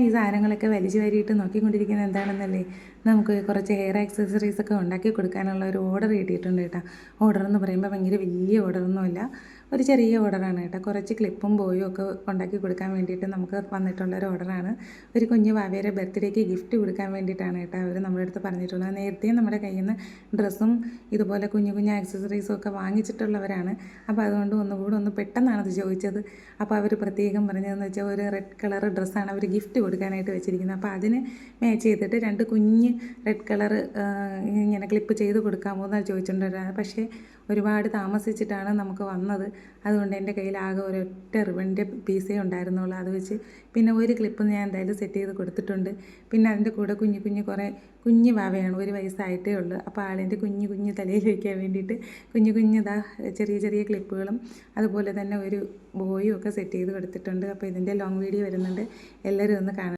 ഈ സാധനങ്ങളൊക്കെ വലിച്ചു വാരിയിട്ട് നോക്കിക്കൊണ്ടിരിക്കുന്നത് എന്താണെന്നല്ലേ, നമുക്ക് കുറച്ച് ഹെയർ ആക്സസറീസ് ഒക്കെ ഉണ്ടാക്കി കൊടുക്കാനുള്ള ഒരു ഓർഡർ കിട്ടിയിട്ടുണ്ട് കേട്ടോ. ഓർഡർ എന്ന് പറയുമ്പോൾ ഭയങ്കര വലിയ ഓർഡറൊന്നുമല്ല, ഒരു ചെറിയ ഓർഡറാണ് കേട്ടോ. കുറച്ച് ക്ലിപ്പും ബോയും ഒക്കെ ഉണ്ടാക്കി കൊടുക്കാൻ വേണ്ടിയിട്ട് നമുക്ക് വന്നിട്ടുള്ളൊരു ഓർഡറാണ്. ഒരു കുഞ്ഞ് വാവയുടെ ബർത്ത്ഡേക്ക് ഗിഫ്റ്റ് കൊടുക്കാൻ വേണ്ടിയിട്ടാണ് കേട്ടോ അവർ നമ്മുടെ അടുത്ത് പറഞ്ഞിട്ടുള്ളത്. നേരത്തെ നമ്മുടെ കയ്യിൽ നിന്ന് ഡ്രസ്സും ഇതുപോലെ കുഞ്ഞു കുഞ്ഞു ആക്സസറീസും ഒക്കെ വാങ്ങിച്ചിട്ടുള്ളവരാണ്. അപ്പോൾ അതുകൊണ്ട് ഒന്നുകൂടെ പെട്ടെന്നാണ് അത് ചോദിച്ചത്. അപ്പോൾ അവർ പ്രത്യേകം പറഞ്ഞതെന്ന് വെച്ചാൽ ഒരു റെഡ് കളർ ഡ്രസ്സാണ് അവർ ഗിഫ്റ്റ് കൊടുക്കാനായിട്ട് വെച്ചിരിക്കുന്നത്. അപ്പോൾ അതിന് മാച്ച് ചെയ്തിട്ട് 2 കുഞ്ഞ് റെഡ് കളർ ഇങ്ങനെ ക്ലിപ്പ് ചെയ്ത് കൊടുക്കാമോ എന്നാണ് ചോദിച്ചിട്ടുണ്ടായിരുന്നത്. പക്ഷേ ഒരുപാട് താമസിച്ചിട്ടാണ് നമുക്ക് വന്നത്. അതുകൊണ്ട് എൻ്റെ കയ്യിൽ ആകെ ഒരൊറ്റ റിബണിൻ്റെ പീസേ ഉണ്ടായിരുന്നുള്ളൂ. അത് വെച്ച് പിന്നെ ഒരു ക്ലിപ്പ് ഞാൻ എന്തായാലും സെറ്റ് ചെയ്ത് കൊടുത്തിട്ടുണ്ട്. പിന്നെ അതിൻ്റെ കൂടെ കുറേ കുഞ്ഞ് വാവയാണ്, 1 വയസ്സായിട്ടേ ഉള്ളൂ. അപ്പോൾ ആളിൻ്റെ കുഞ്ഞ് തലയിൽ വയ്ക്കാൻ വേണ്ടിയിട്ട് കുഞ്ഞിതാ ചെറിയ ചെറിയ ക്ലിപ്പുകളും അതുപോലെ തന്നെ ഒരു ബോയും ഒക്കെ സെറ്റ് ചെയ്ത് കൊടുത്തിട്ടുണ്ട്. അപ്പോൾ ഇതിൻ്റെ ലോങ് വീഡിയോ വരുന്നുണ്ട്, എല്ലാവരും ഒന്ന് കാണാം.